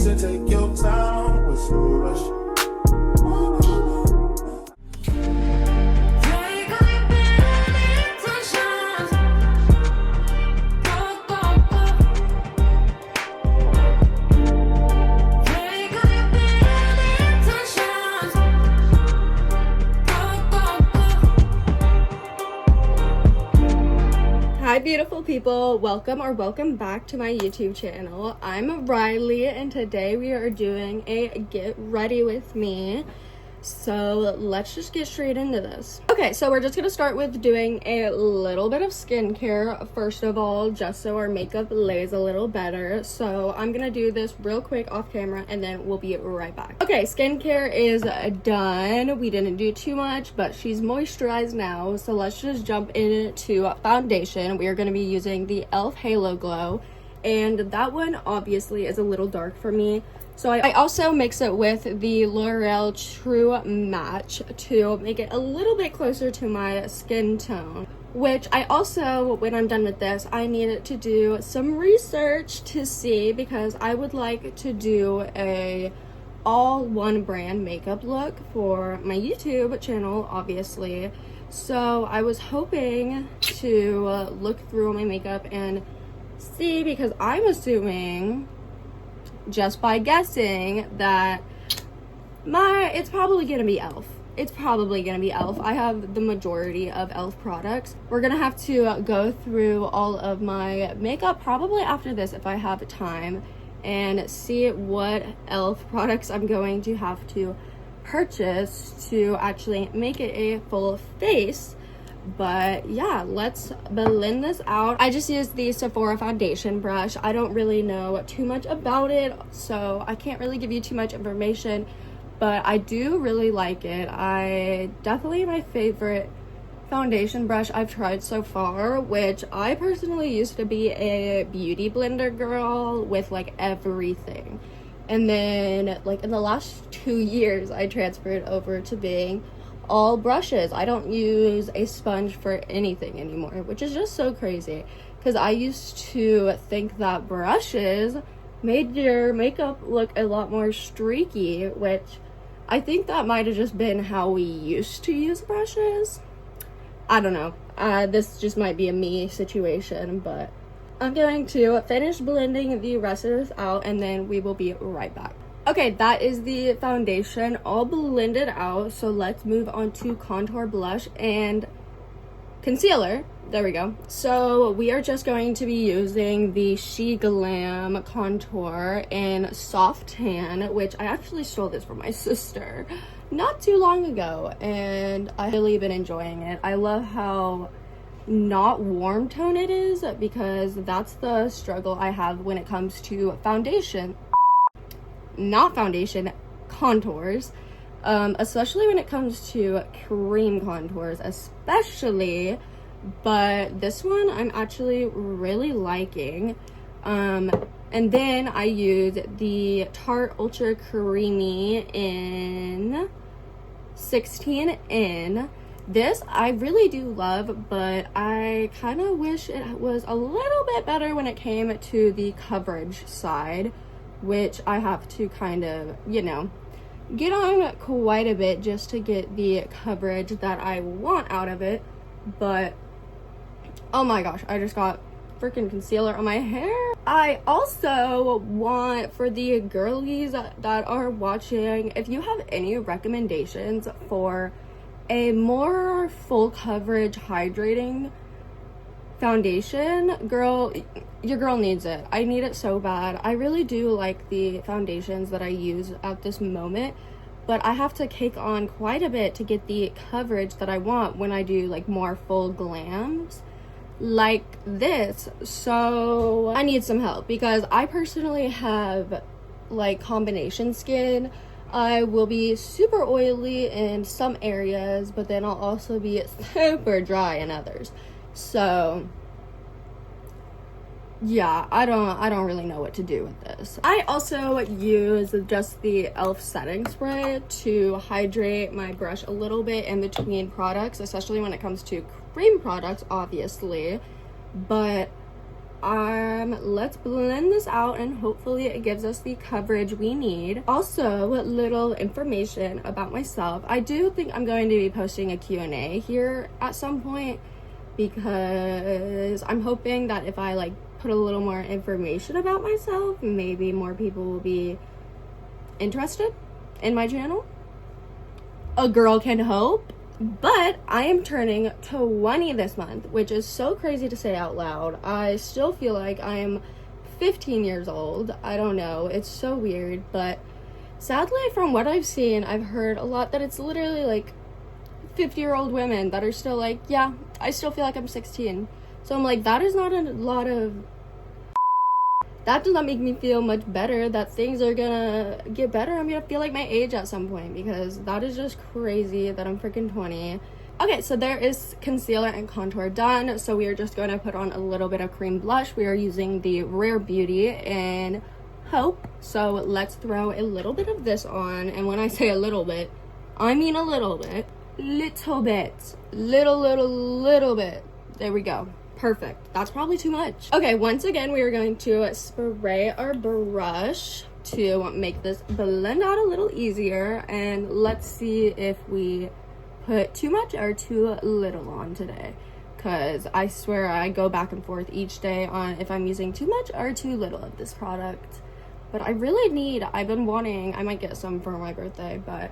So take your time with no rush. Hi beautiful people, welcome back to my YouTube channel. I'm Riley and today we are doing a get ready with me. So let's just get straight into this. Okay, so we're just gonna start with doing a little bit of skincare first of all, just so our makeup lays a little better. So I'm gonna do this real quick off camera and then we'll be right back. Okay, skincare is done. We didn't do too much, but she's moisturized now. So let's just jump into foundation. We are gonna be using the e.l.f. Halo Glow, and that one obviously is a little dark for me. So I also mix it with the L'Oreal True Match to make it a little bit closer to my skin tone. Which I also, when I'm done with this, I needed to do some research to see, because I would like to do a all one brand makeup look for my YouTube channel, obviously. So I was hoping to look through my makeup and see, because I'm assuming, just by guessing, that it's probably gonna be e.l.f. It's probably gonna be e.l.f. I have the majority of e.l.f. products. We're gonna have to go through all of my makeup probably after this if I have time, and see what e.l.f. products I'm going to have to purchase to actually make it a full face. But yeah, let's blend this out. I just used the Sephora foundation brush. I don't really know too much about it, so I can't really give you too much information, but I do really like it. Definitely my favorite foundation brush I've tried so far, which I personally used to be a beauty blender girl with like everything. And then like in the last 2 years, I transferred over to being all brushes. I don't use a sponge for anything anymore, which is just so crazy, because I used to think that brushes made your makeup look a lot more streaky, which I think that might have just been how we used to use brushes. I don't know. This just might be a me situation, but I'm going to finish blending the rest of this out and then we will be right back. Okay, that is the foundation all blended out, so let's move on to contour, blush, and concealer. There we go. So we are just going to be using the She Glam contour in Soft Tan, which I actually stole this from my sister not too long ago, and I've really been enjoying it. I love how not warm tone it is, because that's the struggle I have when it comes to foundation. Not foundation, contours, especially when it comes to cream contours especially, but this one I'm actually really liking. And then I used the Tarte Ultra Creamy in 16N. This I really do love, but I kind of wish it was a little bit better when it came to the coverage side, which I have to kind of, you know, get on quite a bit just to get the coverage that I want out of it. But oh my gosh, I just got freaking concealer on my hair. I also want, for the girlies that are watching, if you have any recommendations for a more full coverage hydrating foundation, girl, your girl needs it. I need it so bad. I really do like the foundations that I use at this moment, but I have to cake on quite a bit to get the coverage that I want when I do like more full glams like this. So I need some help, because I personally have like combination skin. I will be super oily in some areas, but then I'll also be super dry in others. So yeah, I don't really know what to do with this. I also use just the e.l.f. setting spray to hydrate my brush a little bit in between products, especially when it comes to cream products, obviously. But let's blend this out and hopefully it gives us the coverage we need. Also, little information about myself. I do think I'm going to be posting a Q&A here at some point, because I'm hoping that if I like put a little more information about myself, maybe more people will be interested in my channel. A girl can hope. But I am turning 20 this month, which is so crazy to say out loud. I still feel like I am 15 years old. I don't know, it's so weird, but sadly from what I've seen, I've heard a lot that it's literally like 50-year-old women that are still like, yeah, I still feel like I'm 16. So I'm like, that is not a lot of... That does not make me feel much better that things are gonna get better. I'm gonna feel like my age at some point, because that is just crazy that I'm freaking 20. Okay, so there is concealer and contour done. So we are just going to put on a little bit of cream blush. We are using the Rare Beauty in Hope. So let's throw a little bit of this on. And when I say a little bit, I mean a little bit. Little bit. Little bit. There we go. Perfect. That's probably too much. Okay, once again, we are going to spray our brush to make this blend out a little easier. And let's see if we put too much or too little on today, because I swear I go back and forth each day on if I'm using too much or too little of this product. But I really need, I've been wanting, I might get some for my birthday, but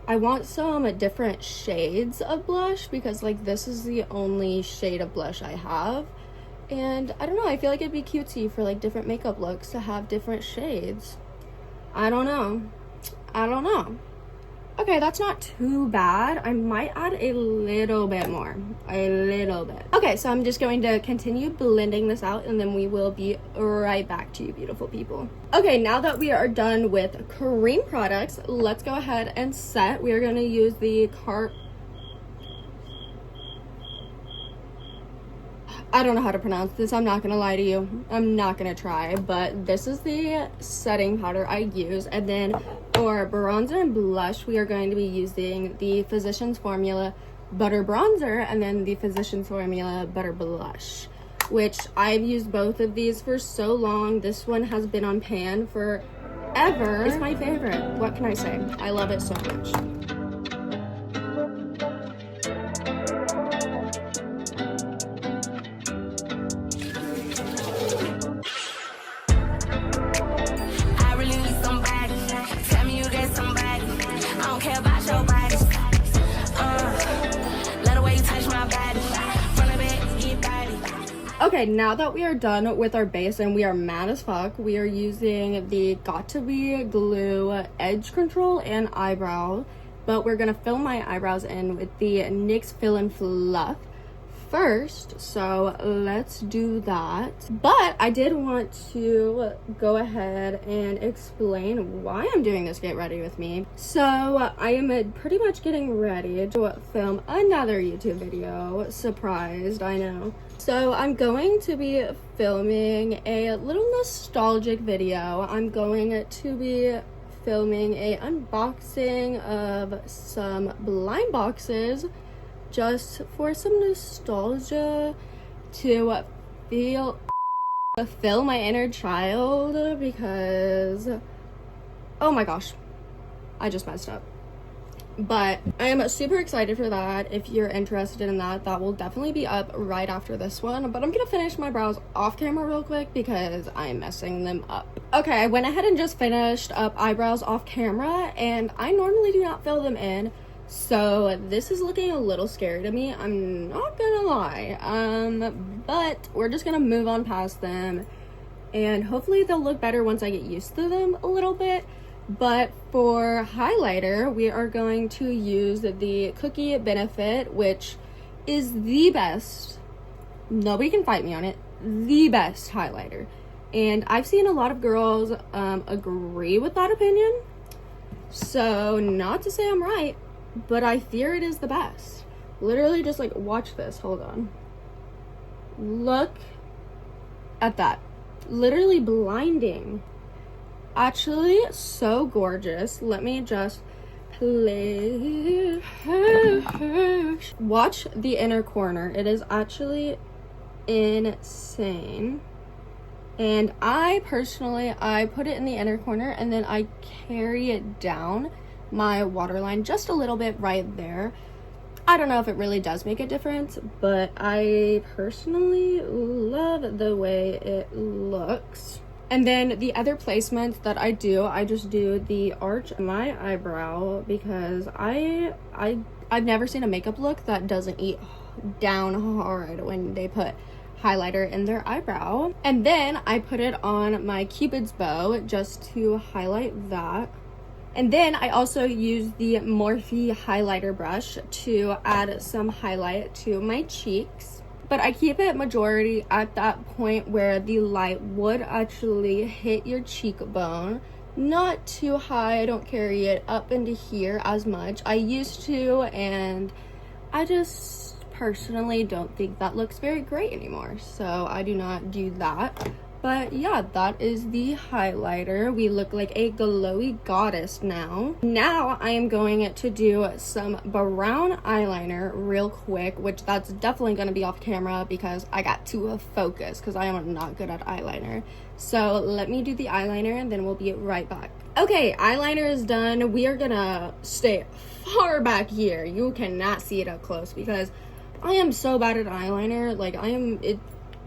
I want some different shades of blush, because like this is the only shade of blush I have, and I don't know, I feel like it'd be cutesy for like different makeup looks to have different shades. I don't know. Okay, that's not too bad. I might add a little bit more. Okay, so I'm just going to continue blending this out, and then we will be right back to you beautiful people. Okay, now that we are done with cream products, let's go ahead and set. We are going to use the I don't know how to pronounce this. I'm not going to lie to you. I'm not going to try, but this is the setting powder I use. And then for bronzer and blush, we are going to be using the Physicians Formula Butter Bronzer and then the Physicians Formula Butter Blush, which I've used both of these for so long. This one has been on pan forever. It's my favorite. What can I say? I love it so much. Okay, now that we are done with our base and we are mad as fuck, we are using the Got To Be Glue Edge Control and Eyebrow, but we're gonna fill my eyebrows in with the NYX Fill and Fluff first, so let's do that. But I did want to go ahead and explain why I'm doing this Get Ready With Me. So I am pretty much getting ready to film another YouTube video. Surprised, I know. So I'm going to be filming a little nostalgic video. I'm going to be filming a unboxing of some blind boxes, just for some nostalgia, to fulfill my inner child, because oh my gosh, I just messed up. But I am super excited for that. If you're interested in that, that will definitely be up right after this one. But I'm gonna finish my brows off camera real quick because I'm messing them up. Okay, I went ahead and just finished up eyebrows off camera, and I normally do not fill them in, so this is looking a little scary to me, I'm not gonna lie. But we're just gonna move on past them, and hopefully they'll look better once I get used to them a little bit. But for highlighter, we are going to use the Cookie Benefit, which is the best, nobody can fight me on it, the best highlighter. And I've seen a lot of girls agree with that opinion. So not to say I'm right, but I fear it is the best. Literally just like watch this, hold on. Look at that, literally blinding. Actually so gorgeous. Let me just play. Watch the inner corner. It is actually insane. And I personally, I put it in the inner corner and then I carry it down my waterline just a little bit right there. I don't know if it really does make a difference, but I personally love the way it looks. And then the other placements that I do, I just do the arch of my eyebrow because I've never seen a makeup look that doesn't eat down hard when they put highlighter in their eyebrow. And then I put it on my Cupid's bow just to highlight that. And then I also use the Morphe highlighter brush to add some highlight to my cheeks. But I keep it majority at that point where the light would actually hit your cheekbone. Not too high, I don't carry it up into here as much. I used to, and I just personally don't think that looks very great anymore. So I do not do that. But yeah, that is the highlighter. We look like a glowy goddess now. Now I am going to do some brown eyeliner real quick, which that's definitely going to be off camera because I got to focus because I am not good at eyeliner. So let me do the eyeliner and then we'll be right back. Okay, eyeliner is done. We are gonna stay far back here. You cannot see it up close because I am so bad at eyeliner. Like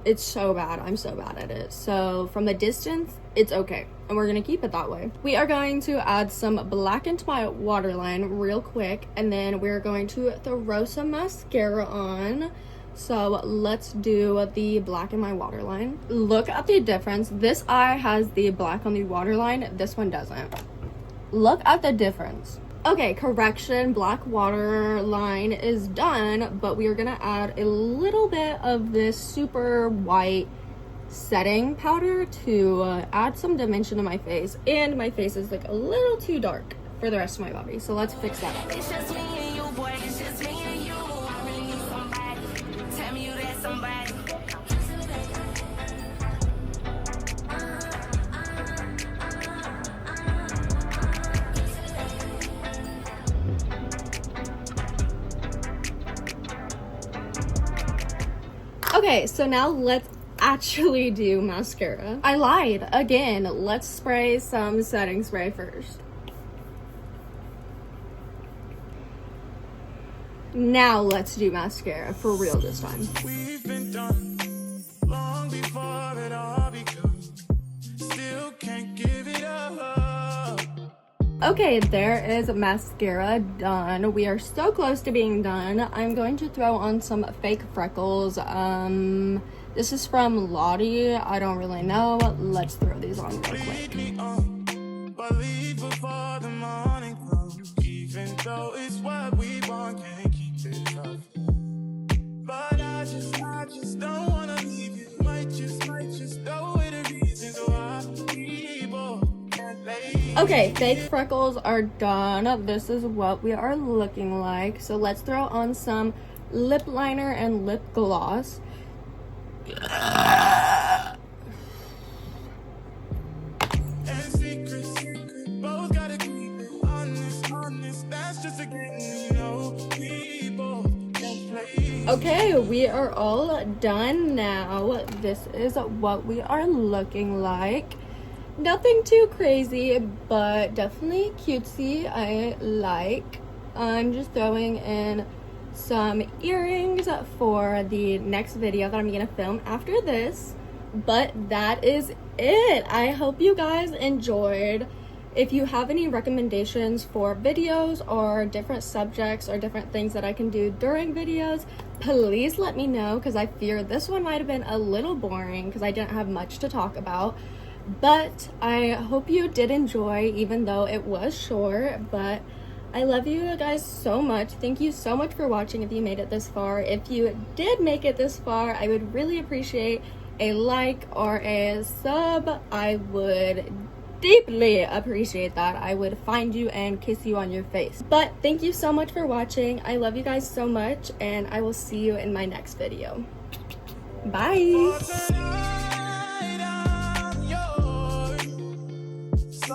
it's so bad. I'm so bad at it. So from the distance, it's okay. And we're gonna keep it that way. We are going to add some black into my waterline real quick. And then we're going to throw some mascara on. So let's do the black in my waterline. Look at the difference. This eye has the black on the waterline. This one doesn't. Look at the difference. Okay, correction, black waterline is done, but we are gonna add a little bit of this super white setting powder to add some dimension to my face. And my face is like a little too dark for the rest of my body, so let's fix that up. It's just me and you, boy. It's just me and you. I really need somebody. Tell me you that somebody. Okay, so now let's actually do mascara. I lied again. Let's spray some setting spray first. Now let's do mascara for real this time. We've been done long before it all begun. Still can't give it up. Okay, there is mascara done. We are so close to being done. I'm going to throw on some fake freckles. This is from Lottie. I don't really know. Let's throw these on real quick. Lead me on, but leave before the morning comes. Even though it's what we want, can't keep it up. But I just don't wanna leave you. Might just go with a reason why people can't lay. Okay, fake freckles are done. This is what we are looking like. So let's throw on some lip liner and lip gloss. And secret, both gotta keep it honest, that's just a game, you know, people can play. Okay, we are all done now. This is what we are looking like. Nothing too crazy, but definitely cutesy. I like. I'm just throwing in some earrings for the next video that I'm gonna film after this. But that is it. I hope you guys enjoyed. If you have any recommendations for videos or different subjects or different things that I can do during videos, please let me know, because I fear this one might have been a little boring because I didn't have much to talk about. But I hope you did enjoy, even though it was short. But I love you guys so much. Thank you so much for watching if you made it this far. If you did make it this far, I would really appreciate a like or a sub. I would deeply appreciate that. I would find you and kiss you on your face. But thank you so much for watching. I love you guys so much, and I will see you in my next video. Bye. Tonight I'm yours, so